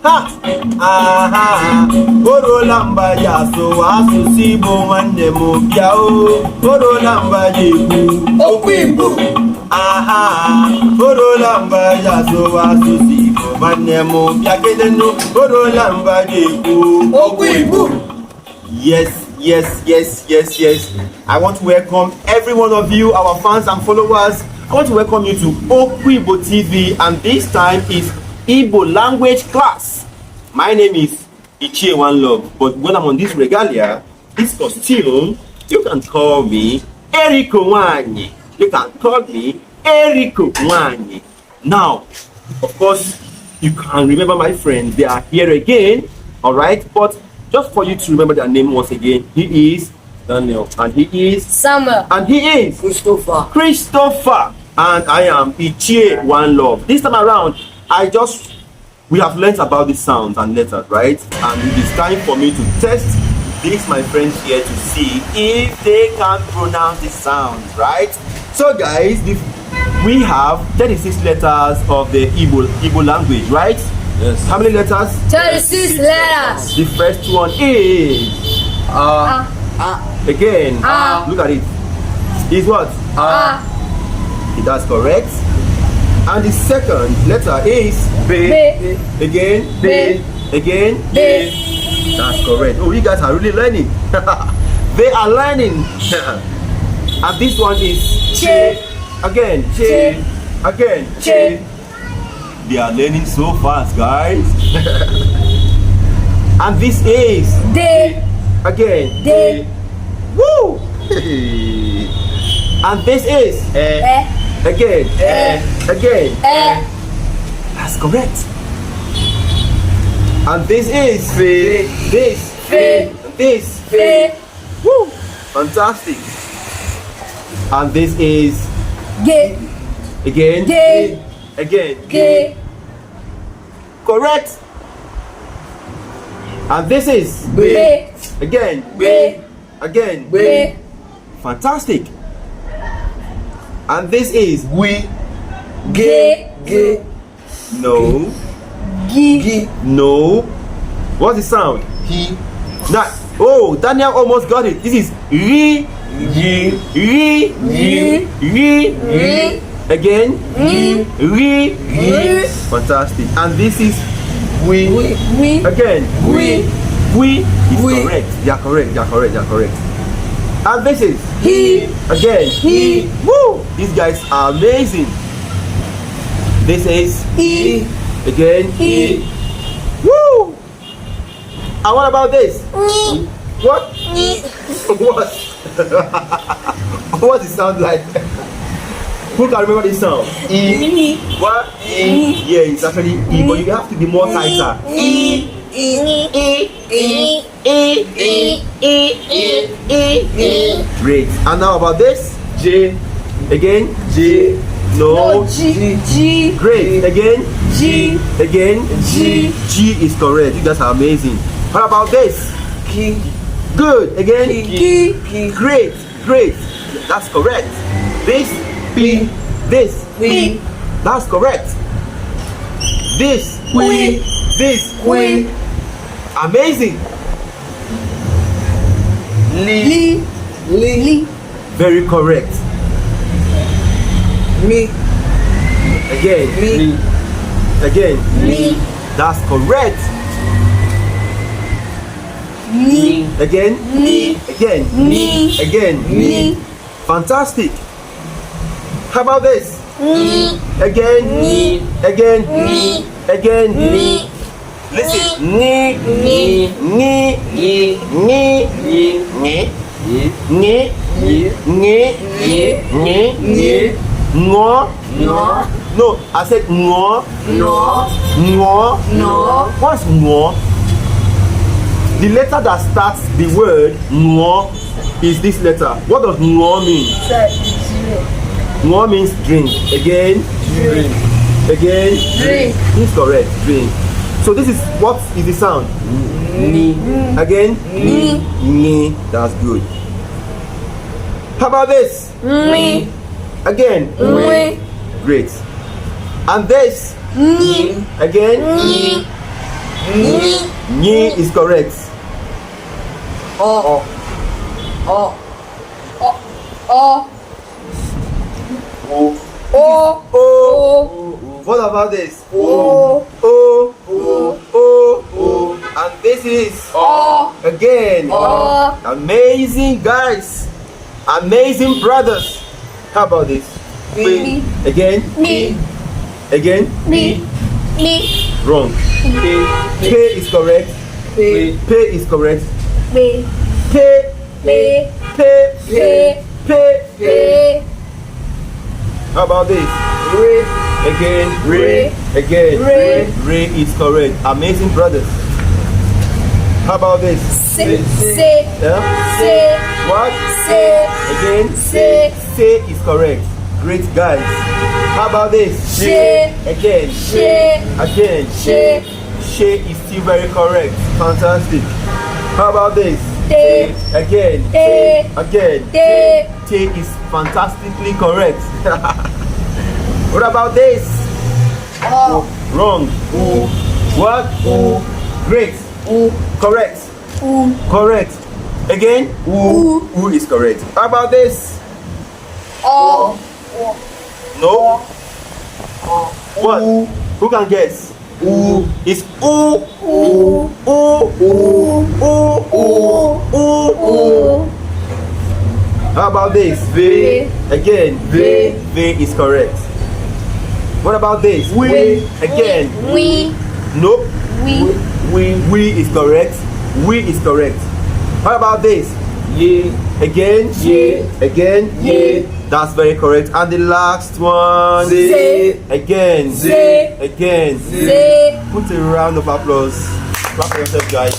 Ha! Aha! Orola mbaji aso asụsụ Igbo nwanne m bịa o. Orola mbaji ekwu okwu Igbo. Aha! Orola mbaji aso asụsụ Igbo nwanne m bịa kedenu. Orola mbaji ekwu okwu Igbo. Yes. I want to welcome every one of you, our fans and followers. I want to welcome you to Igbo TV, and this time is Igbo language class. My name is Ichie One Love, but when I'm on this regalia, this costume, you can call me Eriko Wanye. You can call me Eriko Wanye. Now, of course, you can remember my friends. They are here again, all right? But just for you to remember their name once again, he is Daniel, and he is Samuel, and he is Christopher, and I am Ichie One Love. This time around, we have learned about the sounds and letters, right? And it is time for me to test these my friends here to see if they can pronounce the sounds, right? So guys, we have 36 letters of the Igbo language, right? Yes. How many letters? 36 letters. The first one is again. Look at it. Is what? That's correct. And the second letter is B. Again. B. Again. B. That's correct. Oh, you guys are really learning. They are learning. And this one is Ch. Again. Ch. Again. Ch. They are learning so fast, guys. And this is D. Again. D. Woo! And this is Again. Again. That's correct. And this is This. Woo! Fantastic. And this is G. Again. G. Again. G. Correct. And this is B. Again. B. Again. B. Fantastic. And this is G. G. No. G. No. What's the sound? He. Now, oh, Daniel almost got it. This is Re. Re. Again. Re. Fantastic. And this is We. Again. We. Is correct. You are correct. And this is He. Again. He. Woo! These guys are amazing. This is E. Again. E. Woo! And what about this? E. What? E. What? What does it sound like? Who can remember this sound? E. What? E. Yeah, it's actually E, but you have to be more tighter. E. Great. And now about this? J. Again? J. No. G. G. Great. Again? G. Again? G. G is correct. You guys are amazing. What about this? G. Good. Again? G. Great. That's correct. This? B. This? We. That's correct. This? We. This? We. Amazing. Li. Li. Very correct. Me. Again. Me. Again. Me. That's correct. Me. Again. Me. Again. Me. Again. Me. Fantastic. How about this? Me. Again. Me. Again. Me. Again. Me. Listen. Ni. Me. Ni. Ye. Ni. Ye. Ni. Ye. Ni. Ye. Ni. Ye. Ngo. No. No, I said ngo. No. Ngo. No. What's ngo? The letter that starts the word ngo is this letter. What does ngo mean? Ngo means drink. Again. Drink. Again. Drink. It's correct. Drink. So this is what is the sound? Ni. Again. Ni. Ni. That's good. How about this? Me. Again. Me. Great. And this. Ni. Again. Ni. Ni is correct. O. O. O. O. O. O. What about this? O. O. O. O. And this is. O. Again. O. Amazing guys. Amazing brothers. How about this? Mi. Again. Mi. Again. Mi. Mi. Wrong. P is correct. P is correct. Mi. P. Mi. P. Mi. How about this? Re. Again. Re. Again. Re. Re is correct. Amazing brothers. How about this? Se. Se. Yeah? Se. What? Se. Again. Se. Se is correct. Great guys. How about this? She. Again. She. Again. She. She is still very correct. Fantastic. How about this? Te. Again. Te. Again. Te. Te is fantastically correct. What about this? O. Wrong. U. What? U. Great. U. Correct. U. Correct. Again? U. U is correct. How about this? O. No. What? Who can guess? U. It's U. U. U. U. U. U. How about this? V. Again. V. V is correct. What about this? We. Again. We. Nope. We. We is correct. We is correct. How about this? Ye. Again. Ye. Again. Ye. That's very correct. And the last one. Ze. Again. Ze. Again. Ze. Put a round of applause. Clap for yourself, guys.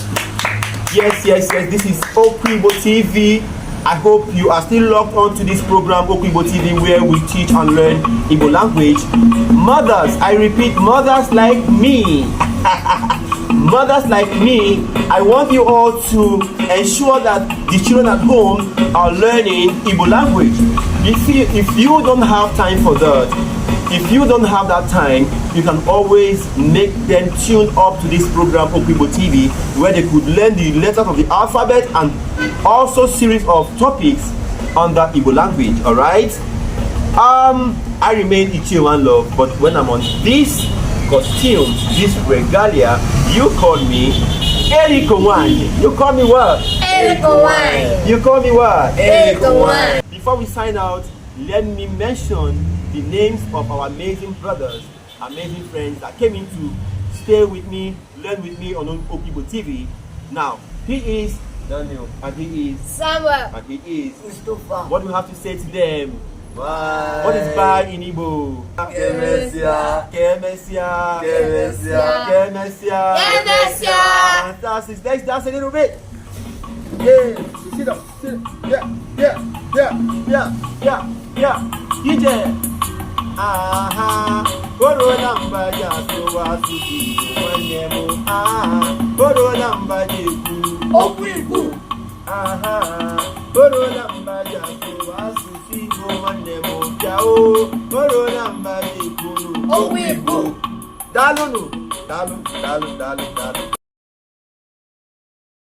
Yes. This is Igbo TV. I hope you are still locked on to this program, Igbo TV, where we teach and learn Igbo language. Mothers, I repeat, mothers like me. Mothers like me, I want you all to ensure that the children at home are learning Igbo language. If you don't have time for that, if you don't have that time, you can always make them tune up to this program, Igbo TV, where they could learn the letters of the alphabet and also series of topics on the Igbo language. All right. I remain Ichie One Love, but when I'm on this costume, this regalia, you call me Eriko Wine. You call me what? Eriko Wine. You call me what? Eriko Wine. Before we sign out, let me mention the names of our amazing brothers, amazing friends that came in to stay with me, learn with me on Igbo TV. Now, he is Daniel, and he is Samuel. and he is Mustafa. What do you have to say to them? Bye. What is bye in Igbo? Kemesia. Kemesia. Kemesia. Kemesia. Kemesia. Fantastic. Let's dance a little bit. Yeah. Sit up. Sit up. Yeah. DJ. Aha. Corona mbaja so wasuki wanemo. Aha. Corona mbaje ku. Okwiku. Aha. Corona mbaja so wasuki wanemo. Jao. Corona mbaje ku. Okwiku. Dalu.